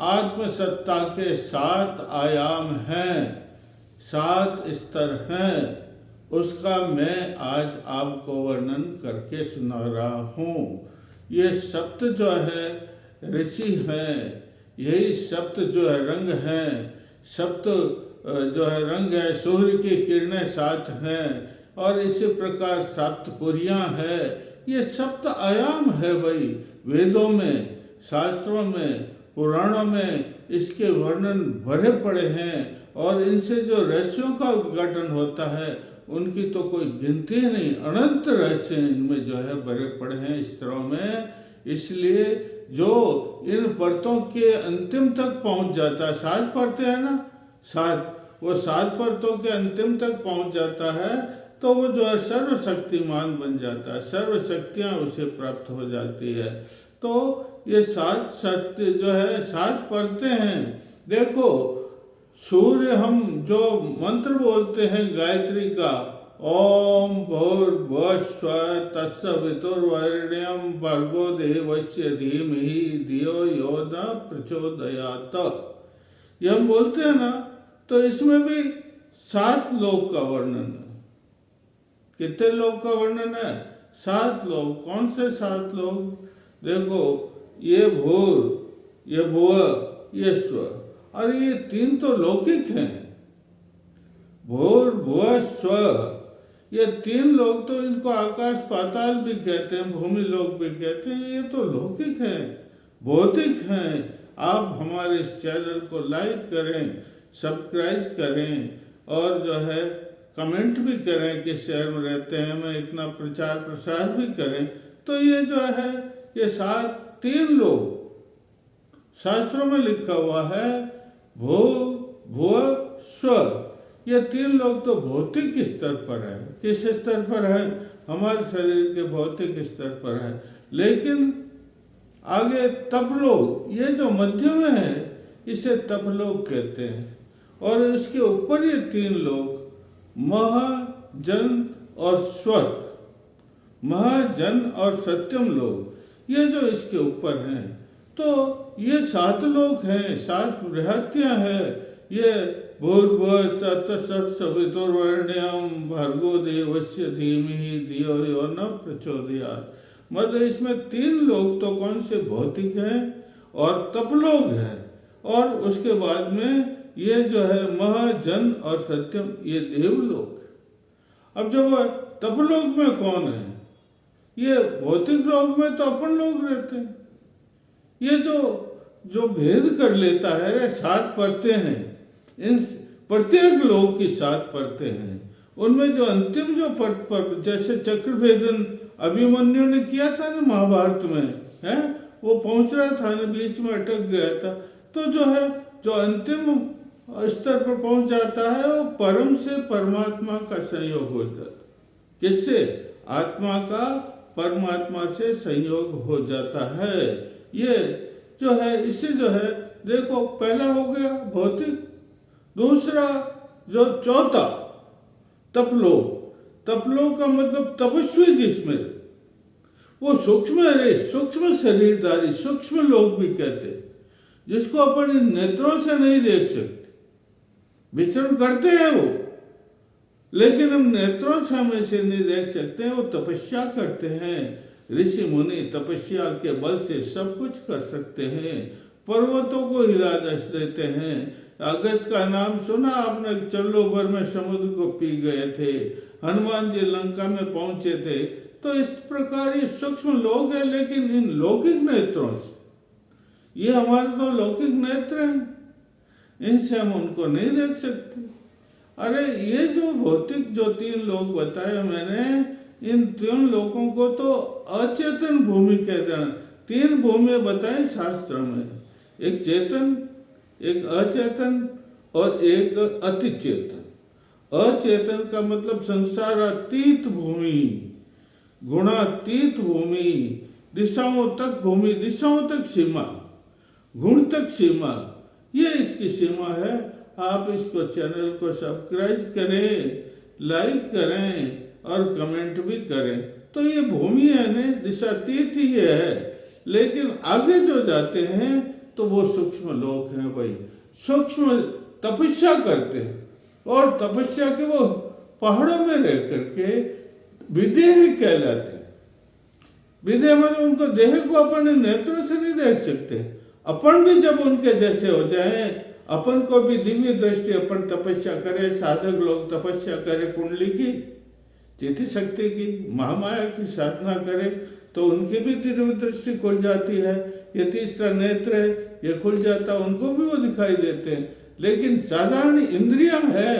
आत्मसत्ता के 7 आयाम हैं, 7 स्तर हैं, उसका मैं आज आपको वर्णन करके सुना रहा हूँ। ये सप्त जो है ऋषि हैं, यही सप्त जो है रंग हैं, सप्त जो है रंग है, सूर्य की किरणें 7 हैं, और इसी प्रकार सप्तपुरियाँ है। ये सप्त आयाम है भाई। वेदों में, शास्त्रों में, पुराणों में इसके वर्णन भरे पड़े हैं, और इनसे जो रहस्यों का उद्घाटन होता है उनकी तो कोई गिनती नहीं, अनंत रहस्य इनमें जो है भरे पड़े हैं स्तरों में। इसलिए जो इन परतों के अंतिम तक पहुंच जाता है, 7 परतें हैं ना, 7, वो 7 परतों के अंतिम तक पहुंच जाता है तो वो जो है सर्वशक्तिमान बन जाता है, सर्वशक्तियाँ उसे प्राप्त हो जाती है। तो ये 7 शक्ति जो है 7 परतें हैं। देखो सूर्य, हम जो मंत्र बोलते हैं गायत्री का, ओम भूर्भुवस्सुवः तत्सवितुर्वरेण्यं भर्गो देवस्य धीमहि धियो यो न प्रचोदयात्, ये हम बोलते हैं ना, तो इसमें भी 7 लोक का वर्णन है। कितने लोक का वर्णन है? 7 लोक। कौन से 7 लोक? देखो, ये भूर, ये भुव, ये स्व, और ये 3 तो लौकिक हैं। भूर भुव स्व, ये 3 लोक तो इनको आकाश पाताल भी कहते हैं, भूमि लोक भी कहते हैं। ये तो लौकिक हैं, भौतिक हैं। आप हमारे इस चैनल को लाइक करें, सब्सक्राइब करें, और जो है कमेंट भी करें कि शहर में रहते हैं, मैं इतना प्रचार प्रसार भी करें। तो ये जो है ये 3 लोग शास्त्रों में लिखा हुआ है, भू भुव स्व, ये 3 लोग तो भौतिक स्तर पर है। किस स्तर पर है? हमारे शरीर के भौतिक स्तर पर है। लेकिन आगे तपलोक, ये जो मध्य में है इसे तपलोक कहते हैं, और इसके ऊपर ये 3 लोग मह, जन और स्वर्ग, मह, जन और सत्यम लोक, ये जो इसके ऊपर हैं। तो ये 7 लोक हैं, 7 बृहत्याँ हैं। ये भूर्भुवः तत्सवितुर्वरेण्यं भर्गो देवस्य धीमहि धियो यो न प्रचोदयात्। मतलब इसमें 3 लोक तो कौन से भौतिक हैं और तपलोक है, और उसके बाद में ये जो है मह, जन और सत्यम, ये देवलोक। अब जब तपलोक में कौन है? ये भौतिक लोक में तो अपन लोग रहते हैं। ये जो भेद कर लेता है, रे 7 परतें हैं, इन प्रत्येक लोक की 7 परतें हैं। उनमें जो अंतिम जो पर जैसे चक्रभेदन अभिमन्यु ने किया था ना महाभारत में, है वो पहुंच रहा था ना, बीच में अटक गया था। तो जो है जो अंतिम स्तर पर पहुंच जाता है वो परम से परमात्मा का संयोग हो जाता। किससे? आत्मा का परमात्मा से संयोग हो जाता है। ये जो है इसे जो है देखो, पहला हो गया भौतिक, दूसरा जो चौथा तपलोक। तपलोक का मतलब तपस्वी, जिसमें वो सूक्ष्म है, सूक्ष्म शरीरधारी, सूक्ष्म लोक भी कहते हैं, जिसको अपन नेत्रों से नहीं देख सकते। विचरण करते हैं वो, लेकिन हम नेत्रों से हम इसे नहीं देख सकते हैं। वो तपस्या करते हैं। ऋषि मुनि तपस्या के बल से सब कुछ कर सकते हैं, पर्वतों को हिला देते हैं। अगस्त का नाम सुना आपने? चल्लो भर में समुद्र को पी गए थे। हनुमान जी लंका में पहुंचे थे। तो इस प्रकार ये सूक्ष्म लोक है, लेकिन इन लौकिक नेत्रों से, ये हमारे तो लौकिक नेत्र हैं, इनसे हम उनको नहीं देख सकते। अरे ये जो भौतिक जो 3 लोक बताए मैंने, इन 3 लोकों को तो अचेतन भूमि कहते हैं। 3 भूमि बताए शास्त्र में, एक चेतन, एक अचेतन और एक अति चेतन। अचेतन का मतलब संसारातीत भूमि, गुणातीत भूमि, दिशाओं तक भूमि, दिशाओं तक सीमा, गुण तक सीमा, ये इसकी सीमा है। आप इसको चैनल को सब्सक्राइब करें, लाइक करें और कमेंट भी करें। तो ये भूमि है ना, दिशातीत ही है। लेकिन आगे जो जाते हैं तो वो सूक्ष्म लोक हैं भाई। सूक्ष्म तपस्या करते हैं और तपस्या के वो पहाड़ों में रह करके विदेह कहलाते हैं। विदेह मतलब उनको देह को अपन नेत्रों से नहीं देख सकते। अपन भी जब उनके जैसे हो जाए, अपन को भी दिव्य दृष्टि, अपन तपस्या करें, साधक लोग तपस्या करें, कुंडली की, चिति शक्ति की, महामाया की साधना करें तो उनकी भी दिव्य दृष्टि खुल जाती है। ये तीसरा नेत्र है, ये खुल जाता, उनको भी वो दिखाई देते हैं। लेकिन साधारण इंद्रियां है,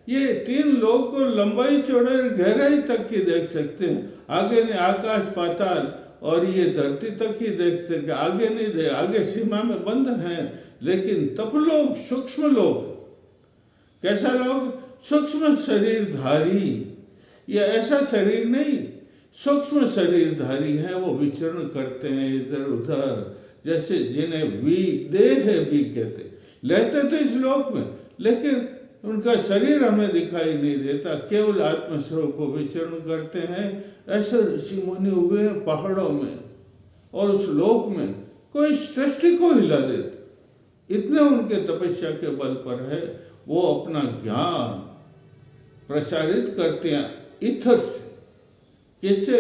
ये तीन लोग को लंबाई चौड़ाई गहराई तक की देख सकते हैं, आगे नहीं, आकाश पाताल और ये धरती तक ही देख सकते, आगे नहीं दे, आगे सीमा में बंद हैं। लेकिन तप लोग, सूक्ष्म लोग, कैसा लोग? सूक्ष्म शरीरधारी। ये ऐसा शरीर नहीं, सूक्ष्म शरीरधारी हैं, वो विचरण करते हैं इधर उधर, जैसे जिन्हें देह भी कहते, लेते थे इस लोक में, लेकिन उनका शरीर हमें दिखाई नहीं देता, केवल आत्मस्वरूप को विचरण करते हैं। ऐसे ऋषि मुनि हुए हैं पहाड़ों में और उस लोक में कोई सृष्टि को हिला देते, इतने उनके तपस्या के बल पर है। वो अपना ज्ञान प्रसारित करते हैं ईथर से। किससे?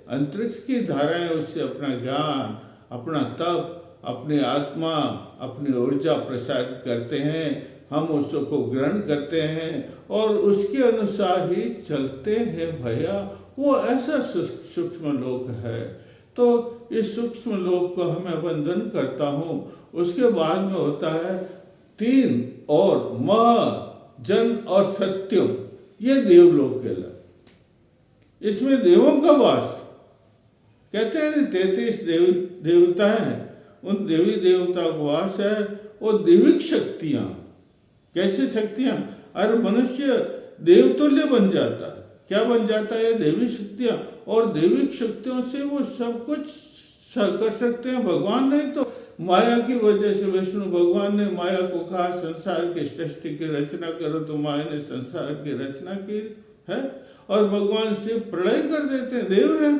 अंतरिक्ष की धाराएं, उससे अपना ज्ञान, अपना तप, अपनी आत्मा, अपनी ऊर्जा प्रसारित करते हैं। हम उसको ग्रहण करते हैं और उसके अनुसार ही चलते हैं भैया। वो ऐसा सूक्ष्म लोक है। तो इस सूक्ष्म लोक को हमें वंदन करता हूँ। उसके बाद में होता है 3 और मह, जन और सत्यम, ये देवलोक कहलाता। इसमें देवों का वास, कहते हैं 33 देवता हैं, उन देवी देवता का वास है। वो देविक शक्तियां, कैसे शक्तियां? अरे मनुष्य देवतुल्य बन जाता है। क्या बन जाता है? देवी शक्तियां। और देविक शक्तियों से वो सब कुछ कर सकते हैं। भगवान नहीं तो माया की वजह से विष्णु भगवान ने माया को कहा संसार की सृष्टि की रचना करो, तो माया ने संसार की रचना की है। और भगवान शिव प्रलय कर देते हैं, देव हैं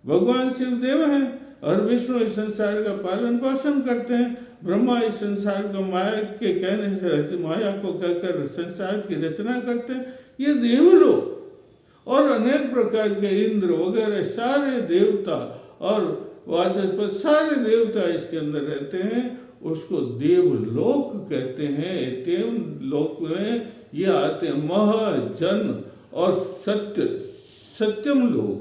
भगवान शिव, देव हैं। और विष्णु इस संसार का पालन पोषण करते हैं। ब्रह्मा इस संसार को माया के कहने से माया को कहकर संसार की रचना करते हैं। ये देवलोक और अनेक प्रकार के इंद्र वगैरह सारे देवता और वाचस्पति सारे देवता इसके अंदर रहते हैं। उसको देवलोक कहते हैं। देवलोक में ये आते हैं मह, जन और सत्यम लोक।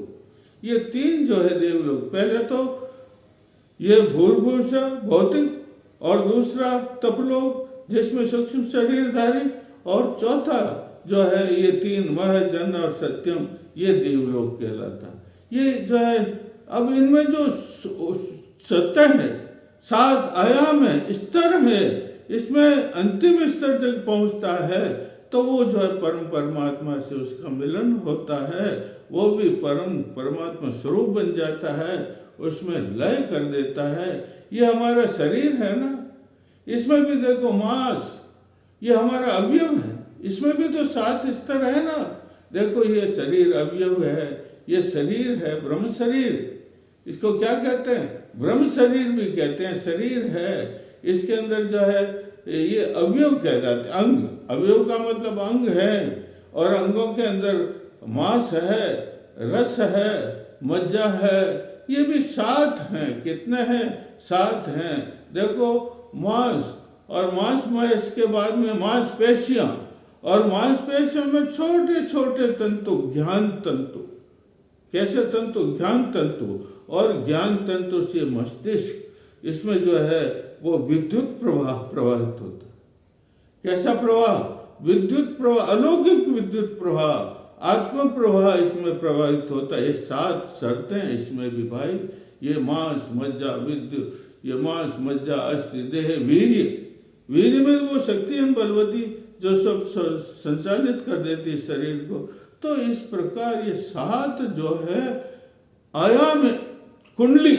ये 3 जो है देवलोक। पहले तो ये भूर्भुवः भौतिक, और दूसरा तपलोक जिसमें सूक्ष्म शरीरधारी, और चौथा जो है ये 3 मह, जन और सत्यम, ये देवलोक कहलाता। ये जो है, अब इनमें जो सत्य है, 7 आयाम है, स्तर है, इसमें अंतिम स्तर तक पहुंचता है तो वो जो है परम परमात्मा से उसका मिलन होता है। वो भी परम परमात्मा स्वरूप बन जाता है, उसमें लय कर देता है। ये हमारा शरीर है ना, इसमें भी देखो मांस, ये हमारा अवयव है, इसमें भी तो 7 स्तर है ना। देखो ये शरीर अवयव है, ये शरीर है ब्रह्म शरीर। इसको क्या कहते हैं? ब्रह्म शरीर भी कहते हैं, शरीर है। इसके अंदर जो है ये अवयव कहलाते, अंग। अवयव का मतलब अंग है, और अंगों के अंदर मांस है, रस है, मज्जा है, ये भी 7 हैं। कितने हैं? 7 हैं। देखो मांस, और मांस में इसके बाद में मांसपेशियां, और मांसपेशियों में छोटे छोटे तंतु, ज्ञान तंतु। कैसे तंतु? ज्ञान तंतु। और ज्ञान तंतु से मस्तिष्क, इसमें जो है वो विद्युत प्रवाह प्रवाहित होता है। कैसा प्रवाह? विद्युत प्रवाह, अलौकिक विद्युत प्रवाह, आत्म प्रवाह इसमें प्रवाहित होता है। ये 7 शर्तें इसमें भी भाई। ये मांस, मज्जा, विद्युत, ये मांस, मज्जा, अस्थि, देह, वीर्य। वीर्य में वो शक्ति है बलवती जो सब संचालित कर देती है शरीर को। तो इस प्रकार ये 7 जो है आयाम, कुंडली,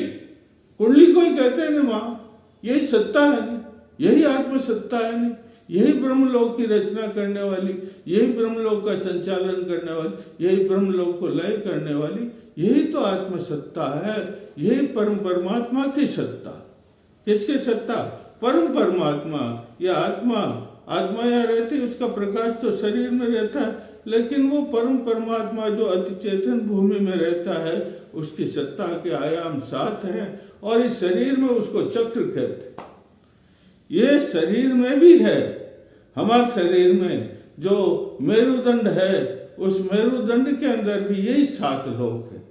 कुंडली को ही कहते हैं ना माँ, यही सत्ता है ना, यही आत्म सत्ता है ना, यही ब्रह्मलोक की रचना करने वाली, यही ब्रह्मलोक का संचालन करने वाली, यही ब्रह्मलोक को लय करने वाली, यही तो आत्म सत्ता है। यही परम परमात्मा की सत्ता। किसकी सत्ता? परम परमात्मा, यह आत्मा, आत्मा यहाँ रहती, उसका प्रकाश तो शरीर में रहता है, लेकिन वो परम परमात्मा जो अति चेतन भूमि में रहता है, उसकी सत्ता के आयाम 7 हैं और इस शरीर में उसको चक्र कहते हैं। ये शरीर में भी है, हमारे शरीर में जो मेरुदंड है, उस मेरुदंड के अंदर भी यही 7 लोक है।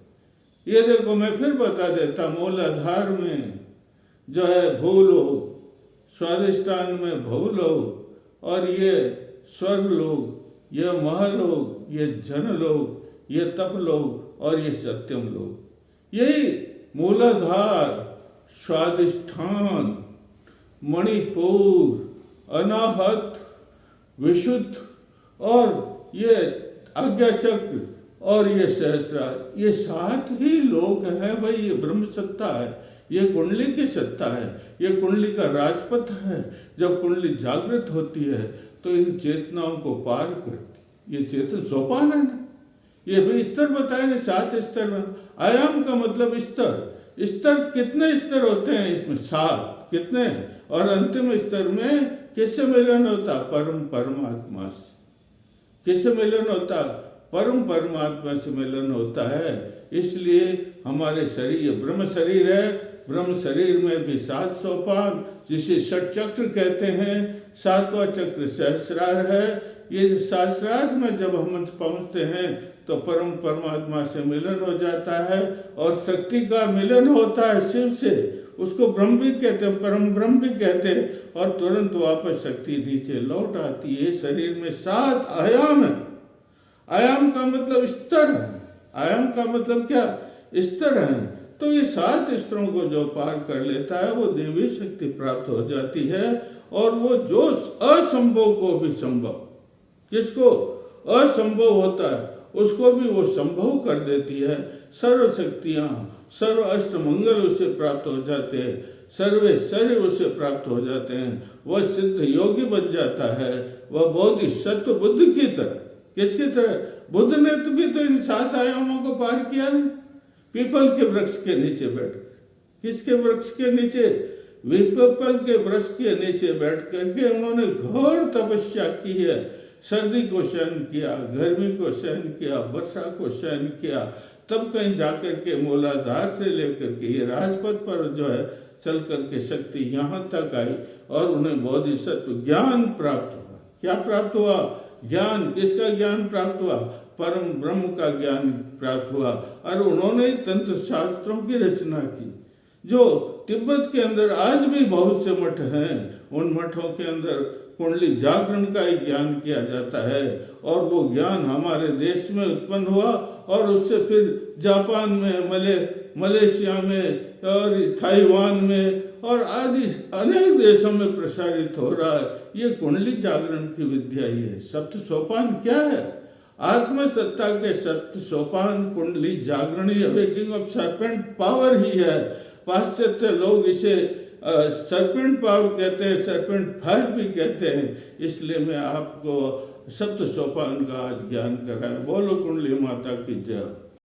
ये देखो, मैं फिर बता देता, मूलाधार में जो है भूलोक, स्वादिष्टान में भूलोक, और ये स्वर्गलोक, ये महलोक, ये जनलोक, ये तपलोक और ये सत्यम लोक। यही मूलाधार, स्वादिष्ठान, मणिपुर, अनाहत, विशुद्ध और ये आज्ञा चक्र और ये सहस्रार, ये 7 ही लोक हैं भाई। ये ब्रह्म सत्ता है, ये कुंडली की सत्ता है, ये कुंडली का राजपथ है। जब कुंडली जागृत होती है तो इन चेतनाओं को पार करती, ये चेतन सोपान है ना। ये भी स्तर बताए ना, 7 स्तर में। आयाम का मतलब स्तर। स्तर कितने स्तर होते हैं इसमें? 7। कितने? और अंतिम स्तर में किससे मिलन होता? परम परमात्मा से। किससे मिलन होता? परम परमात्मा से मिलन होता है। इसलिए हमारे शरीर, ये ब्रह्म शरीर है, ब्रह्म शरीर में भी 7 सोपान, जिसे षट चक्र कहते हैं। 7वां चक्र सहस्रार है। ये सहस्रार में जब हम पहुंचते हैं तो परम परमात्मा से मिलन हो जाता है और शक्ति का मिलन होता है शिव से। उसको ब्रह्म भी कहते हैं, परम ब्रह्म भी कहते हैं, और तुरंत वापस शक्ति नीचे लौट आती है। शरीर में 7 आयाम है। आयाम का मतलब स्तर है। आयाम का मतलब क्या? स्तर है। तो ये 7 स्तरों को जो पार कर लेता है वो देवी शक्ति प्राप्त हो जाती है, और वो जो असंभव को भी संभव, जिसको असंभव होता है उसको भी वो संभव कर देती है। सर्व शक्तियाँ, सर्व अष्ट मंगल उसे प्राप्त हो जाते हैं, सर्वे सर्व उसे प्राप्त हो जाते हैं। वह सिद्ध योगी बन जाता है, वह बोधि सत्व बुद्ध की तरह। किसकी तरह? बुद्ध ने तो भी तो इन 7 आयामों को पार किया ना, पीपल के वृक्ष के नीचे बैठकर। किसके वृक्ष के नीचे? पीपल के वृक्ष के नीचे बैठ करके उन्होंने घोर तपस्या की है। सर्दी को सहन किया, गर्मी को सहन किया, वर्षा को सहन किया, तब कहीं जाकर के मूलाधार से लेकर के ये राजपथ पर जो है चल करके शक्ति यहाँ तक आई और उन्हें बोधिसत्व ज्ञान प्राप्त हुआ। क्या प्राप्त हुआ? ज्ञान। किसका ज्ञान प्राप्त हुआ? परम ब्रह्म का ज्ञान प्राप्त हुआ। और उन्होंने तंत्र शास्त्रों की रचना की, जो तिब्बत के अंदर आज भी बहुत से मठ हैं। उन मठों के अंदर कुंडली जागरण का ही ज्ञान किया जाता है, और वो ज्ञान हमारे देश में उत्पन्न हुआ और उससे फिर जापान में, मलेशिया में और ताइवान में और आदि अनेक देशों में प्रसारित हो रहा है। ये कुंडली जागरण की विद्या ही है। सप्त सोपान क्या है? आत्मसत्ता के सप्त सोपान कुंडली जागरण ही, अवेकिंग ऑफ सर्पेंट पावर ही है। पाश्चात्य लोग इसे सर्पेंट पावर कहते हैं, सर्पेंट फायर भी कहते हैं। इसलिए मैं आपको सप्त सोपान का आज ज्ञान कराएं। बोलो कुंडली माता की जय।